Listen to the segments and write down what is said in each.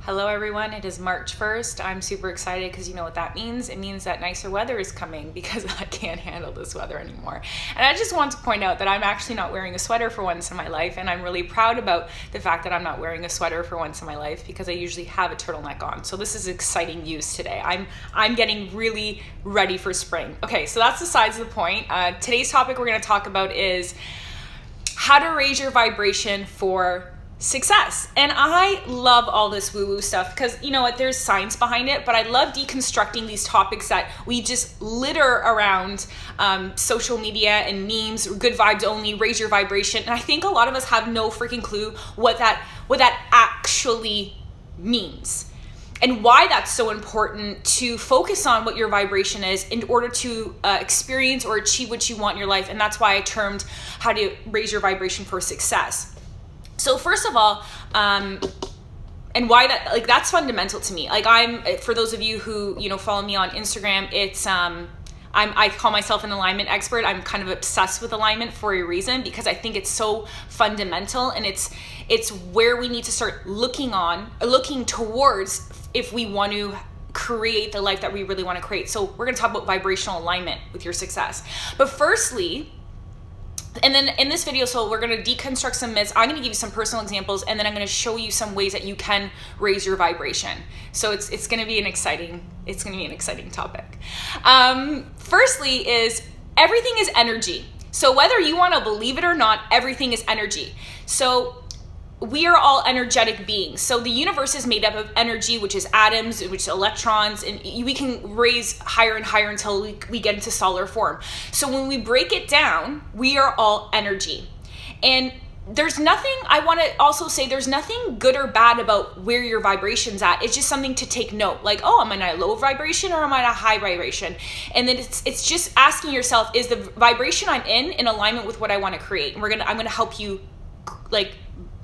Hello everyone, it is March 1st. I'm super excited because you know what that means. It means that nicer weather is coming because I can't handle this weather anymore. And I just want to point out that I'm actually not wearing a sweater for once in my life, and I'm really proud about the fact that I'm not wearing a sweater for once in my life because I usually have a turtleneck on. So this is exciting news today. I'm getting really ready for spring. Okay, so that's the sides of the point. Today's topic we're going to talk about is how to raise your vibration for success. And I love all this woo-woo stuff because you know what, there's science behind it, but I love deconstructing these topics that we just litter around social media and memes, good vibes only, raise your vibration. And I think a lot of us have no freaking clue what that actually means and why that's so important to focus on what your vibration is in order to experience or achieve what you want in your life. And that's why I termed how to raise your vibration for success. So first of all, and why that, like, that's fundamental to me. Like, for those of you who, you know, follow me on Instagram, it's, I call myself an alignment expert. I'm kind of obsessed with alignment for a reason, because I think it's so fundamental, and it's where we need to start looking towards if we want to create the life that we really want to create. So we're going to talk about vibrational alignment with your success. But firstly, and then in this video, so we're going to deconstruct some myths. I'm going to give you some personal examples, and then I'm going to show you some ways that you can raise your vibration. So it's going to be an exciting topic. Firstly is everything is energy. So whether you want to believe it or not, everything is energy. So we are all energetic beings. So the universe is made up of energy, which is atoms, which is electrons, and we can raise higher and higher until we get into solid form. So when we break it down, we are all energy. And there's nothing, I want to also say, there's nothing good or bad about where your vibration's at. It's just something to take note. Like, oh, am I at a low vibration or am I at a high vibration? And then it's just asking yourself, is the vibration I'm in alignment with what I want to create? And I'm gonna help you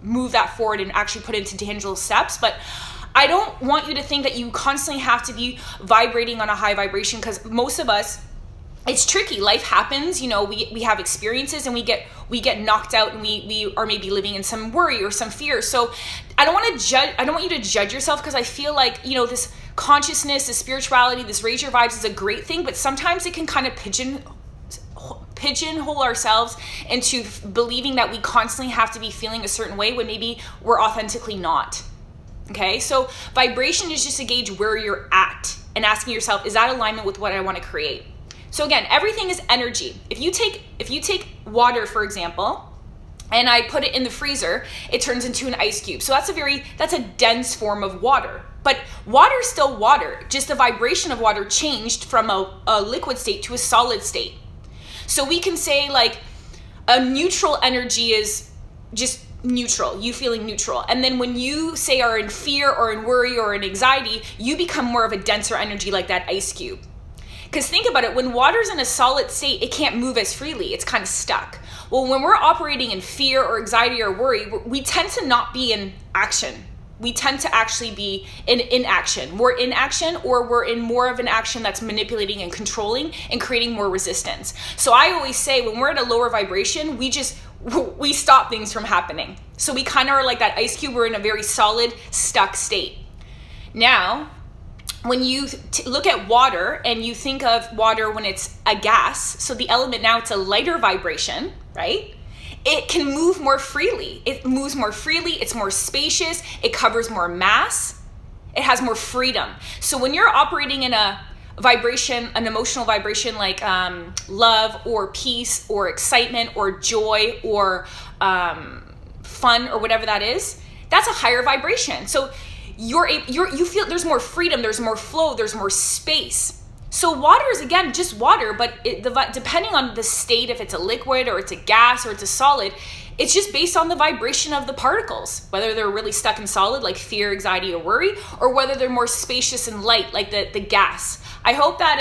move that forward and actually put it into tangible steps. But I don't want you to think that you constantly have to be vibrating on a high vibration, because most of us, it's tricky. Life happens, you know, we have experiences and we get knocked out, and we are maybe living in some worry or some fear. So I don't want you to judge yourself, because I feel like, you know, this consciousness, this spirituality, this raise your vibes is a great thing, but sometimes it can kind of pigeonhole ourselves into believing that we constantly have to be feeling a certain way when maybe we're authentically not. Okay, so vibration is just a gauge where you're at and asking yourself, is that alignment with what I want to create? So again, everything is energy. If you take water, for example, and I put it in the freezer, it turns into an ice cube. So that's a dense form of water. But water is still water, just the vibration of water changed from a liquid state to a solid state. So we can say, like, a neutral energy is just neutral, you feeling neutral. And then when you say are in fear or in worry or in anxiety, you become more of a denser energy, like that ice cube. Because think about it, when water's in a solid state, it can't move as freely. It's kind of stuck. Well, when we're operating in fear or anxiety or worry, we tend to not be in action. We tend to actually be in inaction. We're in action, or we're in more of an action that's manipulating and controlling and creating more resistance. So I always say, when we're at a lower vibration, we stop things from happening. So we kind of are like that ice cube. We're in a very solid, stuck state. Now, when you look at water and you think of water when it's a gas, so the element now, it's a lighter vibration, right? It can move more freely. It moves more freely. It's more spacious. It covers more mass. It has more freedom. So when you're operating in a vibration, an emotional vibration like love or peace or excitement or joy or fun or whatever that is, that's a higher vibration. So you feel there's more freedom, there's more flow, there's more space. So water is, again, just water, but depending on the state, if it's a liquid or it's a gas or it's a solid, it's just based on the vibration of the particles, whether they're really stuck in solid, like fear, anxiety, or worry, or whether they're more spacious and light, like the gas. I hope that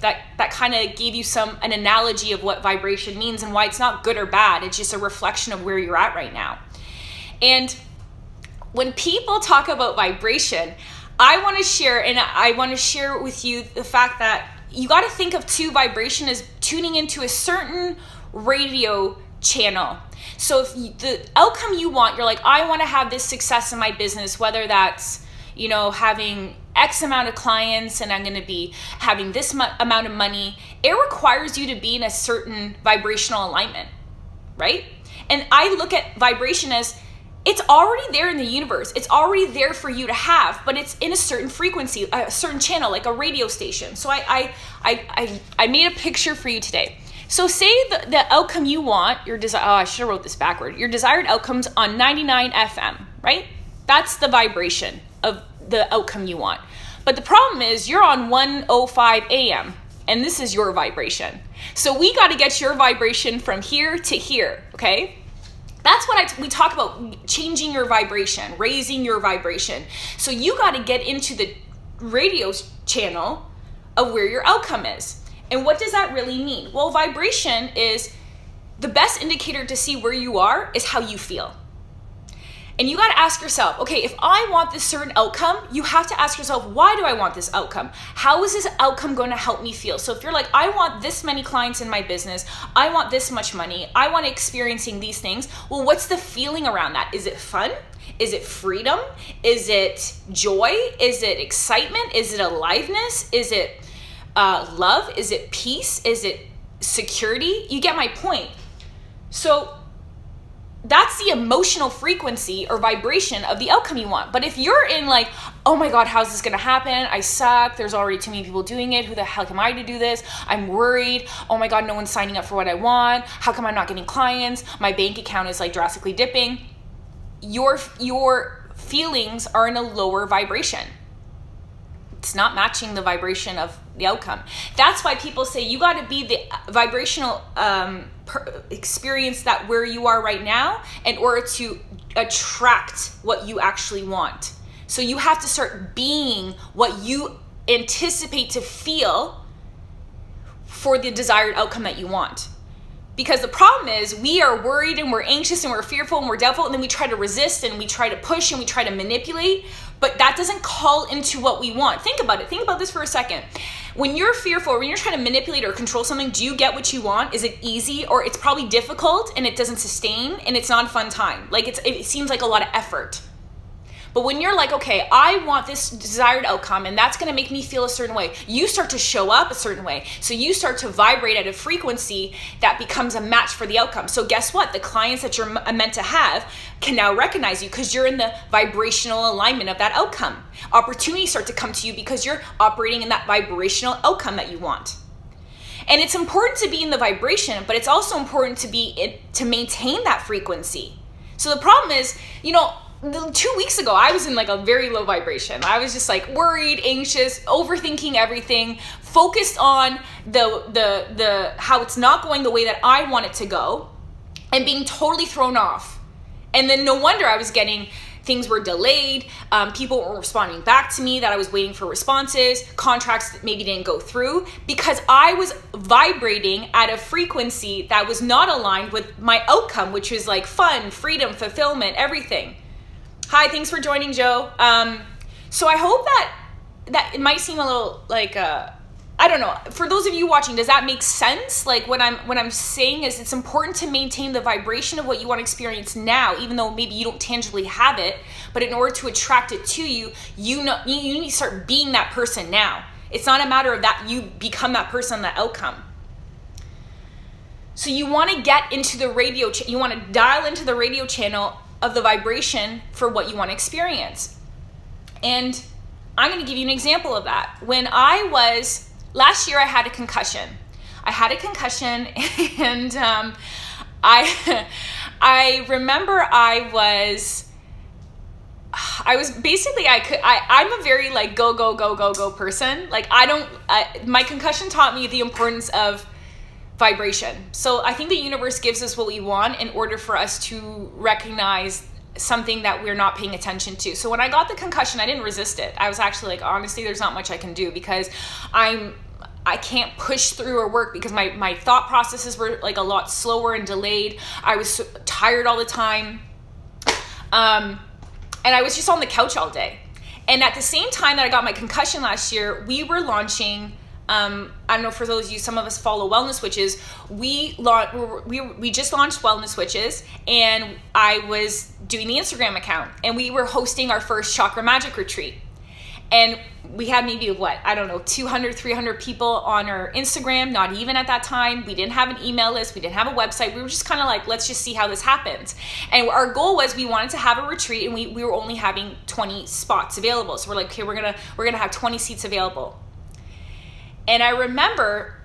that kind of gave you an analogy of what vibration means and why it's not good or bad. It's just a reflection of where you're at right now. And when people talk about vibration, I want to share with you the fact that you got to think of vibration as tuning into a certain radio channel. So if the outcome you want, you're like, I want to have this success in my business, whether that's having X amount of clients and I'm going to be having this amount of money, it requires you to be in a certain vibrational alignment, right? And I look at vibration as it's already there in the universe. It's already there for you to have, but it's in a certain frequency, a certain channel, like a radio station. So I made a picture for you today. So say the outcome you want, I should have wrote this backward. Your desired outcome's on 99 FM, right? That's the vibration of the outcome you want. But the problem is you're on 105 AM and this is your vibration. So we got to get your vibration from here to here, okay? That's what we talk about, changing your vibration, raising your vibration. So you got to get into the radio channel of where your outcome is. And what does that really mean? Well, vibration is the best indicator to see where you are is how you feel. And you got to ask yourself, okay, if I want this certain outcome, you have to ask yourself, why do I want this outcome? How is this outcome going to help me feel? So if you're like, I want this many clients in my business, I want this much money, I want experiencing these things, well, what's the feeling around that? Is it fun? Is it freedom? Is it joy? Is it excitement? Is it aliveness? Is it love? Is it peace? Is it security? You get my point. So that's the emotional frequency or vibration of the outcome you want. But if you're in like, oh my God, how's this gonna happen? I suck. There's already too many people doing it. Who the hell am I to do this? I'm worried. Oh my God, no one's signing up for what I want. How come I'm not getting clients? My bank account is like drastically dipping. Your feelings are in a lower vibration. It's not matching the vibration of the outcome. That's why people say you got to be the vibrational experience that where you are right now in order to attract what you actually want. So you have to start being what you anticipate to feel for the desired outcome that you want. Because the problem is we are worried and we're anxious and we're fearful and we're doubtful, and then we try to resist and we try to push and we try to manipulate, but that doesn't call into what we want. Think about it. Think about this for a second. When you're fearful, when you're trying to manipulate or control something, do you get what you want? Is it easy, or it's probably difficult and it doesn't sustain and it's not a fun time? Like it seems like a lot of effort. But when you're like, okay, I want this desired outcome and that's gonna make me feel a certain way, you start to show up a certain way. So you start to vibrate at a frequency that becomes a match for the outcome. So guess what? The clients that you're meant to have can now recognize you because you're in the vibrational alignment of that outcome. Opportunities start to come to you because you're operating in that vibrational outcome that you want. And it's important to be in the vibration, but it's also important to maintain that frequency. So the problem is, 2 weeks ago, I was in like a very low vibration. I was just like worried, anxious, overthinking everything, focused on the how it's not going the way that I want it to go, and being totally thrown off. And then no wonder I was getting, things were delayed, people weren't responding back to me that I was waiting for responses, contracts that maybe didn't go through, because I was vibrating at a frequency that was not aligned with my outcome, which was like fun, freedom, fulfillment, everything. Hi, thanks for joining, Joe. So I hope that it might seem a little like, I don't know. For those of you watching, does that make sense? Like what I'm saying is it's important to maintain the vibration of what you want to experience now, even though maybe you don't tangibly have it. But in order to attract it to you, you need to start being that person now. It's not a matter of that you become that person, that outcome. So you want to get into the radio. You want to dial into the radio channel of the vibration for what you want to experience. And I'm going to give you an example of that. When last year I had a concussion. And I remember I'm a very like go person. Like my concussion taught me the importance of vibration. So I think the universe gives us what we want in order for us to recognize something that we're not paying attention to. So when I got the concussion, I didn't resist it. I was actually like, honestly, there's not much I can do because I can't push through or work because my thought processes were like a lot slower and delayed. I was so tired all the time. And I was just on the couch all day. And at the same time that I got my concussion last year, we were launching, I don't know, for those of you, some of us follow Wellness Witches. We just launched Wellness Witches, and I was doing the Instagram account, and we were hosting our first Chakra Magic Retreat. And we had maybe what, I don't know, 200, 300 people on our Instagram, not even at that time. We didn't have an email list. We didn't have a website. We were just kind of like, let's just see how this happens. And our goal was we wanted to have a retreat, and we were only having 20 spots available. So we're like, okay, we're gonna have 20 seats available. And I remember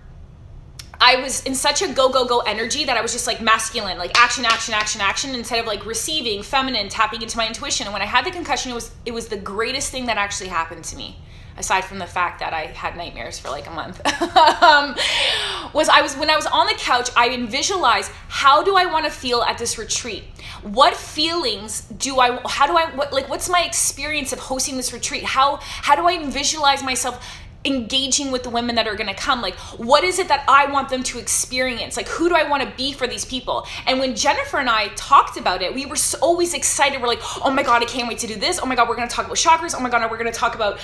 I was in such a go, go, go energy that I was just like masculine, like action, action, action, action, instead of like receiving, feminine, tapping into my intuition. And when I had the concussion, it was the greatest thing that actually happened to me, aside from the fact that I had nightmares for like a month. When I was on the couch, I visualized, how do I want to feel at this retreat? What feelings what's my experience of hosting this retreat? How do I visualize myself engaging with the women that are going to come? Like, what is it that I want them to experience? Like, who do I want to be for these people? And when Jennifer and I talked about it, we were always excited. We're like, oh my God, I can't wait to do this. Oh my God, we're going to talk about chakras. Oh my God, we're going to talk about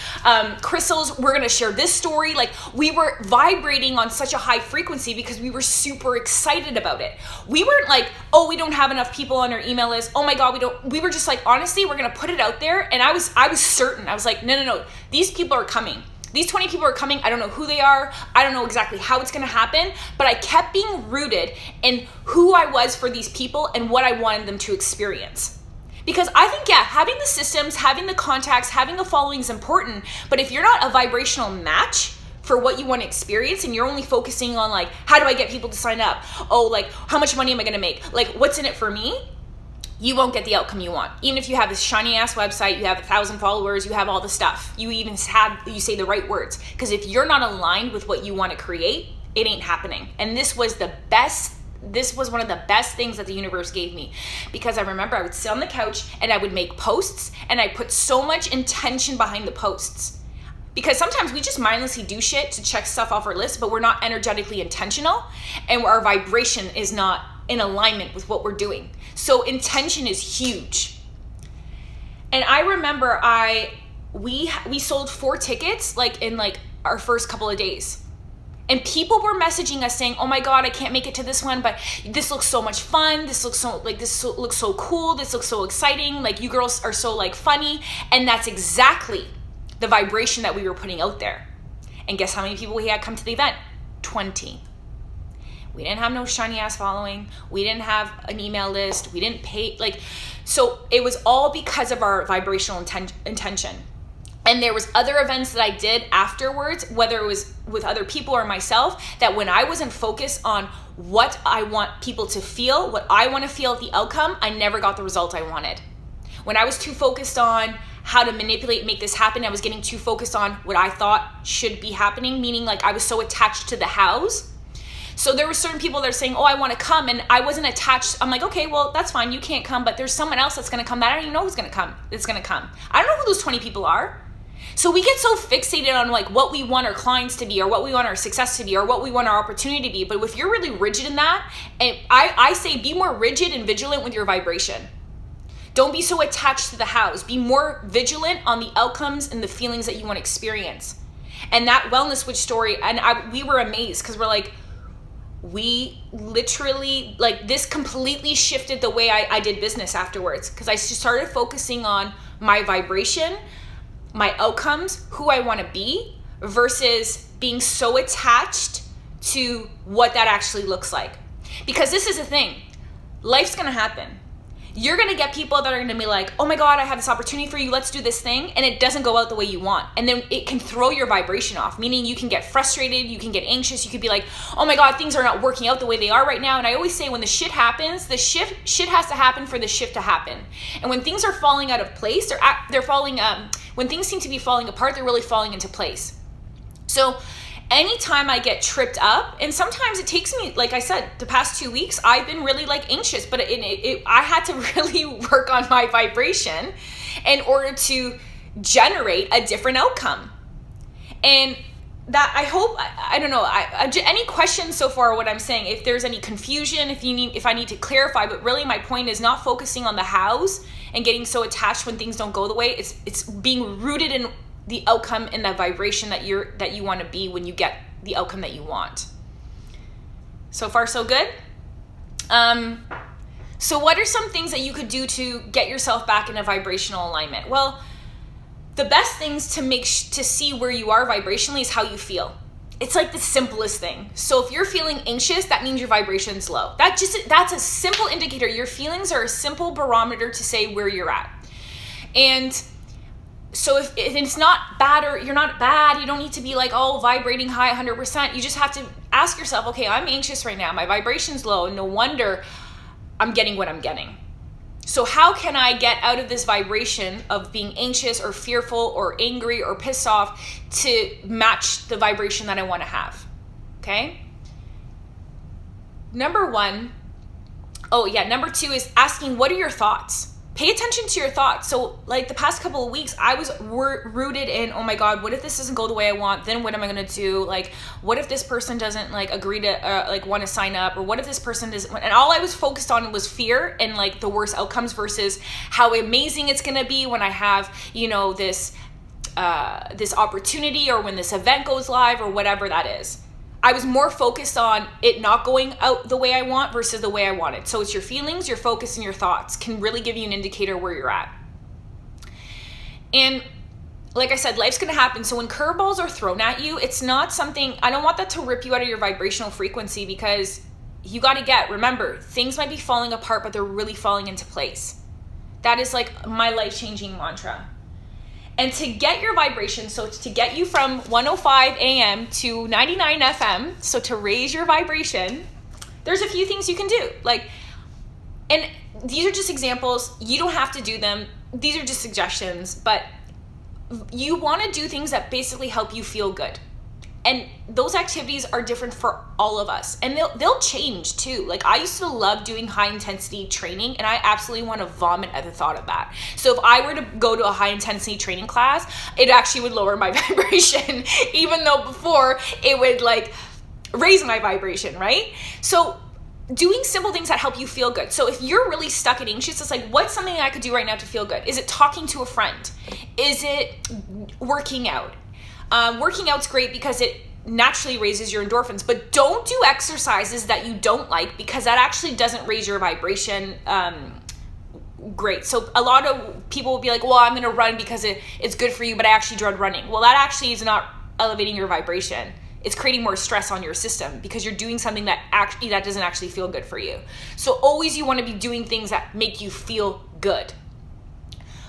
crystals. We're going to share this story. Like, we were vibrating on such a high frequency because we were super excited about it. We weren't like, oh, we don't have enough people on our email list. Oh my God, we were just like, honestly, we're going to put it out there. And I was certain. I was like, no, these people are coming. These 20 people are coming. I don't know who they are. I don't know exactly how it's going to happen, but I kept being rooted in who I was for these people and what I wanted them to experience. Because I think, yeah, having the systems, having the contacts, having a following is important, but if you're not a vibrational match for what you want to experience, and you're only focusing on like, how do I get people to sign up? Oh, like, how much money am I going to make? Like, what's in it for me? You won't get the outcome you want. Even if you have this shiny ass website, you have 1,000 followers, you have all the stuff, you say the right words. Because if you're not aligned with what you want to create, it ain't happening. And this was one of the best things that the universe gave me. Because I remember I would sit on the couch and I would make posts, and I put so much intention behind the posts. Because sometimes we just mindlessly do shit to check stuff off our list, but we're not energetically intentional, and our vibration is not in alignment with what we're doing. So intention is huge. And I remember we sold 4 tickets like in like our first couple of days. And people were messaging us saying, oh my God, I can't make it to this one, but this looks so much fun. This looks so cool. This looks so exciting. Like, you girls are so like funny. And that's exactly the vibration that we were putting out there. And guess how many people we had come to the event? 20. We didn't have no shiny ass following. We didn't have an email list. We didn't pay, so it was all because of our vibrational intention. And there was other events that I did afterwards, whether it was with other people or myself, that when I wasn't focused on what I want people to feel, what I want to feel at the outcome, I never got the result I wanted. When I was too focused on how to manipulate, make this happen, I was getting too focused on what I thought should be happening, meaning like I was so attached to the hows. So there were certain people that are saying, oh, I want to come, and I wasn't attached. I'm like, okay, well, that's fine. You can't come, but there's someone else that's going to come that I don't even know who's going to come. It's going to come. I don't know who those 20 people are. So we get so fixated on like what we want our clients to be, or what we want our success to be, or what we want our opportunity to be. But if you're really rigid in that, and I say be more rigid and vigilant with your vibration. Don't be so attached to the hows. Be more vigilant on the outcomes and the feelings that you want to experience. And that wellness switch story, and we were amazed because we're like, we literally, like, this completely shifted the way I did business afterwards, because I started focusing on my vibration, my outcomes, who I want to be, versus being so attached to what that actually looks like. Because this is the thing, life's going to happen. You're going to get people that are going to be like, oh my God, I have this opportunity for you. Let's do this thing. And it doesn't go out the way you want. And then it can throw your vibration off, meaning you can get frustrated. You can get anxious. You could be like, oh my God, things are not working out the way they are right now. And I always say when the shit happens, shit has to happen for the shift to happen. And when things are falling out of place, they're falling, when things seem to be falling apart, they're really falling into place. So anytime I get tripped up, and sometimes it takes me, like I said, the past 2 weeks, I've been really like anxious, but I had to really work on my vibration in order to generate a different outcome. And that, I hope, I don't know, any questions so far what I'm saying, if there's any confusion, if I need to clarify, but really my point is not focusing on the hows and getting so attached when things don't go the way. It's being rooted in the outcome and the vibration that you want to be when you get the outcome that you want. So far, so good. So what are some things that you could do to get yourself back in a vibrational alignment? Well, the best things to to see where you are vibrationally is how you feel. It's like the simplest thing. So if you're feeling anxious, that means your vibration's low. That's a simple indicator. Your feelings are a simple barometer to say where you're at. And so if it's not bad, or you're not bad, you don't need to be like, oh, vibrating high 100%. You just have to ask yourself, okay, I'm anxious right now. My vibration's low. No wonder I'm getting what I'm getting. So how can I get out of this vibration of being anxious or fearful or angry or pissed off to match the vibration that I want to have? Okay. Number two is asking, what are your thoughts? Pay attention to your thoughts. So like the past couple of weeks, I was rooted in, oh my God, what if this doesn't go the way I want? Then what am I going to do? Like, what if this person doesn't like agree to want to sign up? Or what if this person doesn't? And all I was focused on was fear and like the worst outcomes versus how amazing it's going to be when I have, this opportunity, or when this event goes live, or whatever that is. I was more focused on it not going out the way I want versus the way I want it. So it's your feelings, your focus, and your thoughts can really give you an indicator where you're at. And like I said, life's going to happen. So when curveballs are thrown at you, it's not something, I don't want that to rip you out of your vibrational frequency, because you got to remember, things might be falling apart, but they're really falling into place. That is like my life-changing mantra. And to get your vibration, so to get you from 105 AM to 99 FM, so to raise your vibration, there's a few things you can do. And these are just examples. You don't have to do them. These are just suggestions, but you want to do things that basically help you feel good. And those activities are different for all of us, and they'll change too. Like, I used to love doing high intensity training, and I absolutely want to vomit at the thought of that. So if I were to go to a high intensity training class, it actually would lower my vibration, even though before it would like raise my vibration, right? So doing simple things that help you feel good. So if you're really stuck and anxious, it's like, what's something I could do right now to feel good? Is it talking to a friend? Is it working out? Working out's great because it naturally raises your endorphins, but don't do exercises that you don't like, because that actually doesn't raise your vibration great. So a lot of people will be like, well, I'm going to run because it's good for you, but I actually dread running. Well, that actually is not elevating your vibration. It's creating more stress on your system because you're doing something that doesn't actually feel good for you. So always you want to be doing things that make you feel good.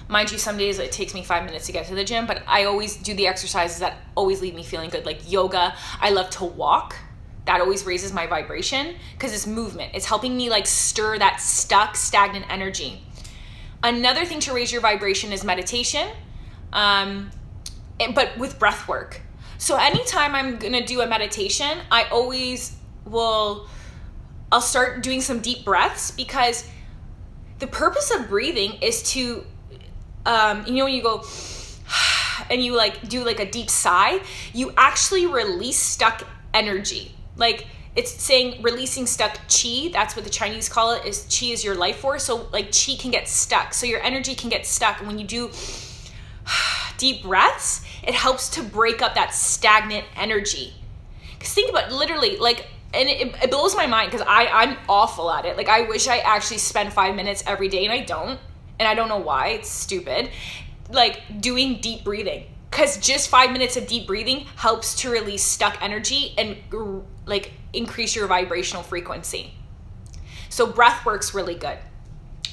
Mind you, some days it takes me 5 minutes to get to the gym, but I always do the exercises that always leave me feeling good, like yoga. I love to walk. That always raises my vibration because it's movement. It's helping me like stir that stagnant energy. Another thing to raise your vibration is meditation, but with breath work. So anytime I'm going to do a meditation, I'll start doing some deep breaths, because the purpose of breathing is to when you go and you like do like a deep sigh, you actually release stuck energy. Like, it's saying releasing stuck chi. That's what the Chinese call it, is chi is your life force. So like chi can get stuck. So your energy can get stuck. And when you do deep breaths, it helps to break up that stagnant energy. Because think about literally, like, and it blows my mind because I'm awful at it. Like, I wish I actually spend 5 minutes every day, and I don't. And I don't know why. It's stupid. Like, doing deep breathing. Because just 5 minutes of deep breathing helps to release stuck energy and like increase your vibrational frequency. So breath work's really good.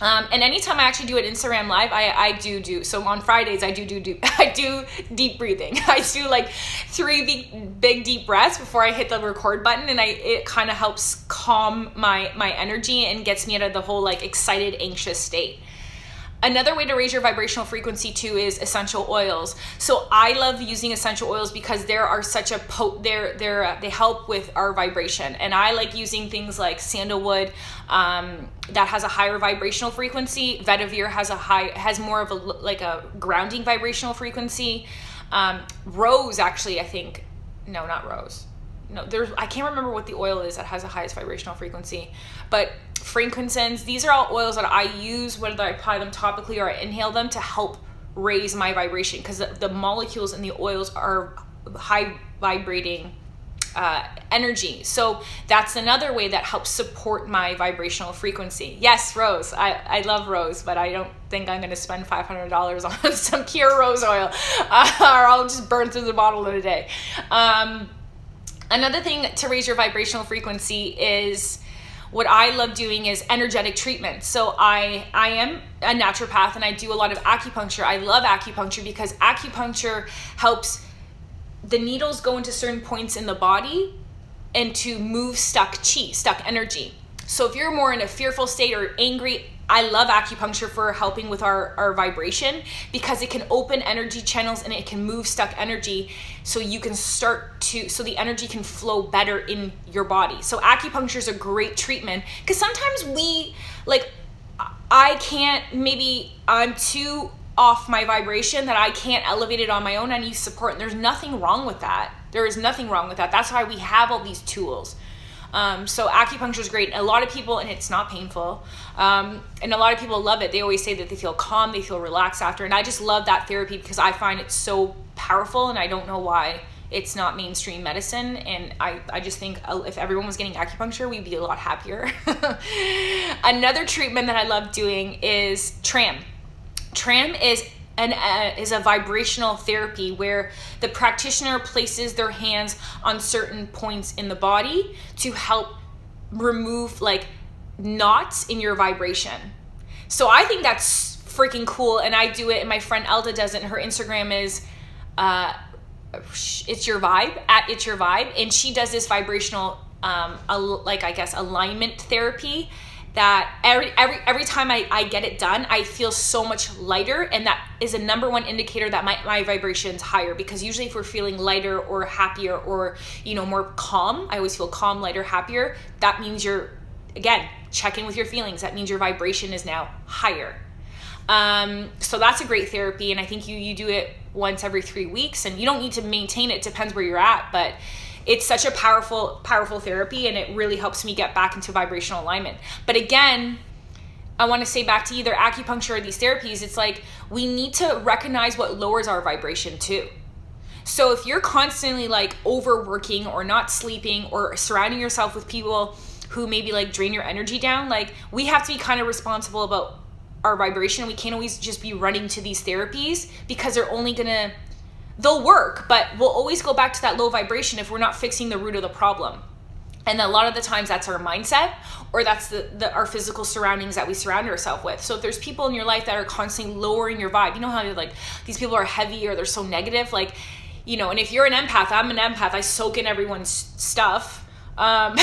And anytime I actually do an Instagram live, I do. So on Fridays, I do deep breathing. I do like 3 big deep breaths before I hit the record button, and it kind of helps calm my energy and gets me out of the whole like excited, anxious state. Another way to raise your vibrational frequency too is essential oils. So I love using essential oils because they are such a they help with our vibration. And I like using things like sandalwood that has a higher vibrational frequency. Vetiver has more of a grounding vibrational frequency. Rose, actually, I think, no, not rose. No, I can't remember what the oil is that has the highest vibrational frequency, but frankincense, these are all oils that I use, whether I apply them topically or I inhale them, to help raise my vibration, because the molecules in the oils are high vibrating energy. So that's another way that helps support my vibrational frequency. Yes, rose. I love rose, but I don't think I'm going to spend $500 on some pure rose oil, or I'll just burn through the bottle in a day. Another thing to raise your vibrational frequency is, what I love doing is energetic treatment. So I am a naturopath and I do a lot of acupuncture. I love acupuncture because acupuncture helps the needles go into certain points in the body and to move stuck chi, stuck energy. So if you're more in a fearful state or angry, I love acupuncture for helping with our vibration, because it can open energy channels and it can move stuck energy, so you can so the energy can flow better in your body. So acupuncture is a great treatment, because sometimes maybe I'm too off my vibration that I can't elevate it on my own. I need support, and there's nothing wrong with that. There is nothing wrong with that. That's why we have all these tools. So acupuncture is great. A lot of people, and it's not painful, and a lot of people love it. They always say that they feel calm, they feel relaxed after, and I just love that therapy because I find it so powerful, and I don't know why it's not mainstream medicine. And I just think if everyone was getting acupuncture, we'd be a lot happier. Another treatment that I love doing is TRAM. TRAM is a vibrational therapy where the practitioner places their hands on certain points in the body to help remove knots in your vibration. So I think that's freaking cool, and I do it, and my friend Elda does it, and her Instagram is It's Your Vibe, at It's Your Vibe, and she does this vibrational alignment therapy that every time I get it done, I feel so much lighter, and that is a number one indicator that my vibration's higher, because usually if we're feeling lighter or happier or more calm, I always feel calm, lighter, happier, that means you're, again, check in with your feelings. That means your vibration is now higher. So that's a great therapy, and I think you do it once every 3 weeks, and you don't need to maintain it, depends where you're at, but it's such a powerful therapy, and it really helps me get back into vibrational alignment. But again, I want to say back to either acupuncture or these therapies, it's like we need to recognize what lowers our vibration too. So if you're constantly overworking or not sleeping or surrounding yourself with people who maybe drain your energy down, we have to be kind of responsible about our vibration. We can't always just be running to these therapies, because they'll work, but we'll always go back to that low vibration if we're not fixing the root of the problem. And a lot of the times that's our mindset, or that's our physical surroundings that we surround ourselves with. So if there's people in your life that are constantly lowering your vibe, how these people are heavy or they're so negative, and if you're an empath, I'm an empath, I soak in everyone's stuff. I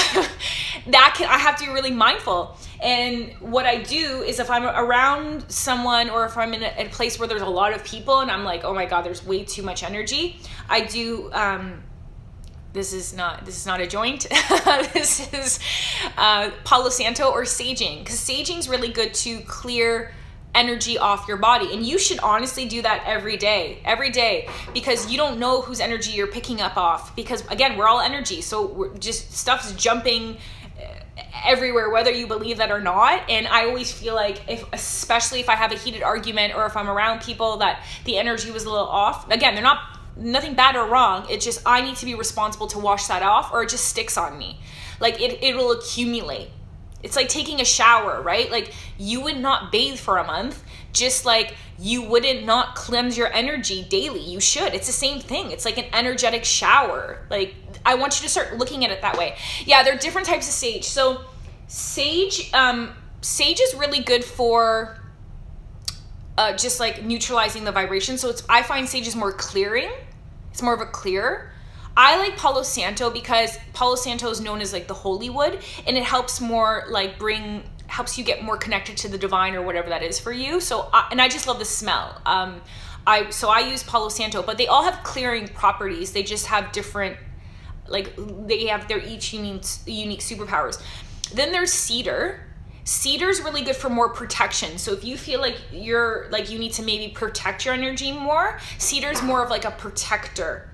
have to be really mindful. And what I do is, if I'm around someone, or if I'm in a place where there's a lot of people and I'm like, oh my God, there's way too much energy, I do, this is not a joint. This is Palo Santo or saging, because saging's really good to clear energy off your body. And you should honestly do that every day, because you don't know whose energy you're picking up off, because again, we're all energy. So stuff's jumping everywhere, whether you believe that or not. And I always feel especially if I have a heated argument, or if I'm around people that the energy was a little off, again, they're nothing bad or wrong. It's just, I need to be responsible to wash that off, or it just sticks on me. It will accumulate. It's like taking a shower, right? You would not bathe for a month, just like you wouldn't not cleanse your energy daily. You should. It's the same thing. It's like an energetic shower. I want you to start looking at it that way. Yeah, there are different types of sage. So sage is really good for just neutralizing the vibration. So I find sage is more clearing. It's more of a clear. I like Palo Santo because Palo Santo is known as the holy wood, and it helps more helps you get more connected to the divine, or whatever that is for you. So I just love the smell. I use Palo Santo, but they all have clearing properties. They just have different, they're each unique superpowers. Then there's cedar. Cedar's really good for more protection. So if you feel you need to maybe protect your energy more, cedar's more of a protector.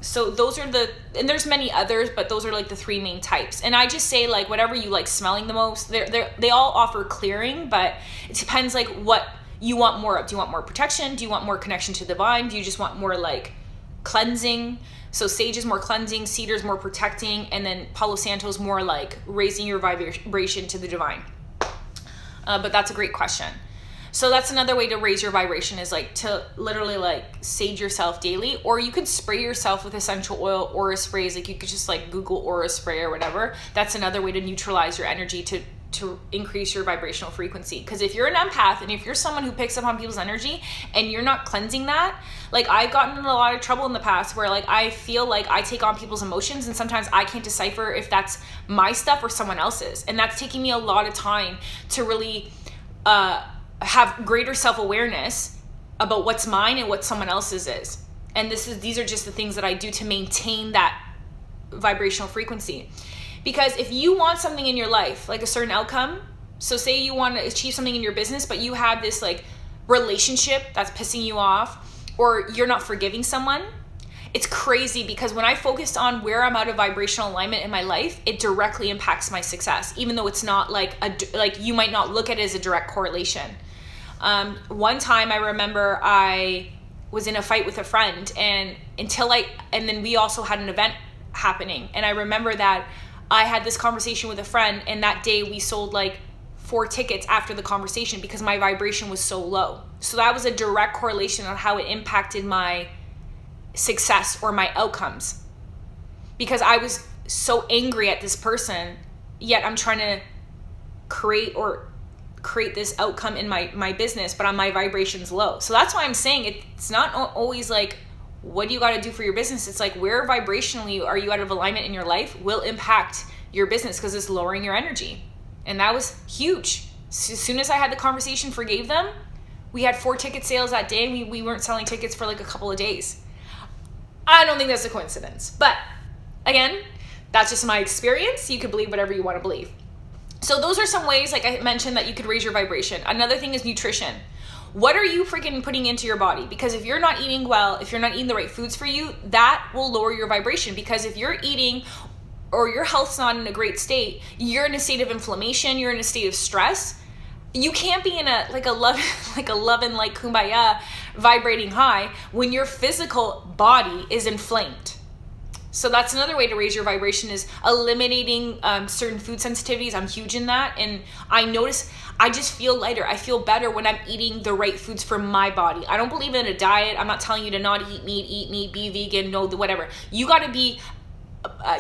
So those are and there's many others, but those are the three main types. And I just say whatever you like smelling the most, they all offer clearing, but it depends what you want more of. Do you want more protection? Do you want more connection to the divine? Do you just want more cleansing. So sage is more cleansing, cedar is more protecting, and then Palo Santo is more like raising your vibration to the divine. But that's a great question. So that's another way to raise your vibration, is like to literally like sage yourself daily, or you could spray yourself with essential oil, aura sprays. Like you could just like Google aura spray or whatever. That's another way to neutralize your energy, to increase your vibrational frequency. Because if you're an empath and if you're someone who picks up on people's energy and you're not cleansing that, like I've gotten in a lot of trouble in the past where like I feel like I take on people's emotions and sometimes I can't decipher if that's my stuff or someone else's. And that's taking me a lot of time to really have greater self-awareness about what's mine and what someone else's is. And these are just the things that I do to maintain that vibrational frequency. Because if you want something in your life, like a certain outcome, so say you want to achieve something in your business, but you have this like relationship that's pissing you off, or you're not forgiving someone, it's crazy, because when I focused on where I'm out of vibrational alignment in my life, it directly impacts my success, even though it's not like you might not look at it as a direct correlation. One time I remember I was in a fight with a friend, and then we also had an event happening, and I remember that I had this conversation with a friend, and that day we sold like 4 tickets after the conversation because my vibration was so low. So that was a direct correlation on how it impacted my success or my outcomes, because I was so angry at this person, yet I'm trying to create this outcome in my business, but on my vibration's low. So that's why I'm saying it's not always like what do you got to do for your business. It's like where vibrationally are you out of alignment in your life will impact your business, because it's lowering your energy. And that was huge. As soon as I had the conversation, forgave them, we had 4 ticket sales that day, and we weren't selling tickets for like a couple of days. I don't think that's a coincidence, but again, that's just my experience. You could believe whatever you want to believe. So those are some ways, like I mentioned, that you could raise your vibration. Another thing is nutrition. What are you freaking putting into your body? Because if you're not eating well, if you're not eating the right foods for you, that will lower your vibration. Because if you're eating or your health's not in a great state, you're in a state of inflammation, you're in a state of stress. You can't be in a love and like kumbaya vibrating high when your physical body is inflamed. So that's another way to raise your vibration, is eliminating certain food sensitivities. I'm huge in that. And I notice I just feel lighter. I feel better when I'm eating the right foods for my body. I don't believe in a diet. I'm not telling you to not eat meat, be vegan, no, whatever. You got to be,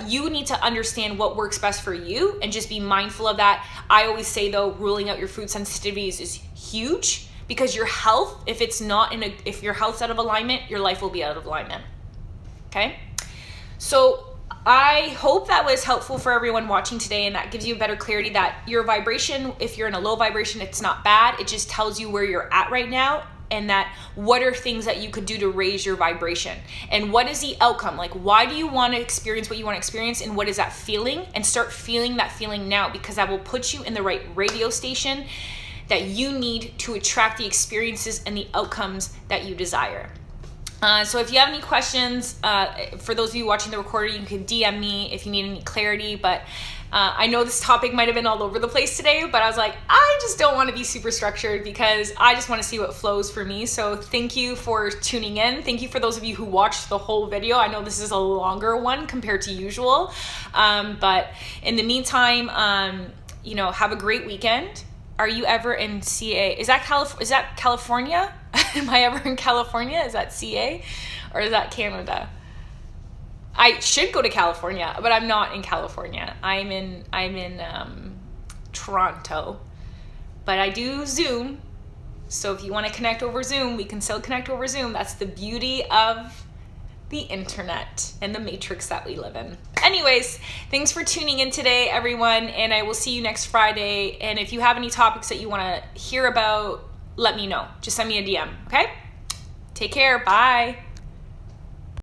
you need to understand what works best for you and just be mindful of that. I always say though, ruling out your food sensitivities is huge, because your health, if your health's out of alignment, your life will be out of alignment. Okay? So I hope that was helpful for everyone watching today, and that gives you a better clarity that your vibration, if you're in a low vibration, it's not bad. It just tells you where you're at right now, and that what are things that you could do to raise your vibration, and what is the outcome. Like, why do you want to experience what you want to experience, and what is that feeling? And start feeling that feeling now, because that will put you in the right radio station that you need to attract the experiences and the outcomes that you desire. So if you have any questions, for those of you watching the recording, you can DM me if you need any clarity. But I know this topic might have been all over the place today, but I was like, I just don't want to be super structured, because I just want to see what flows for me. So thank you for tuning in. Thank you for those of you who watched the whole video. I know this is a longer one compared to usual. But in the meantime, have a great weekend. Are you ever in CA? Is that California? Am I ever in California? Is that CA, or is that Canada? I should go to California, but I'm not in California. I'm in Toronto, but I do Zoom. So if you want to connect over Zoom, we can still connect over Zoom. That's the beauty of the internet and the matrix that we live in. Anyways, thanks for tuning in today, everyone, and I will see you next Friday. And if you have any topics that you want to hear about, let me know. Just send me a DM, okay? Take care. Bye.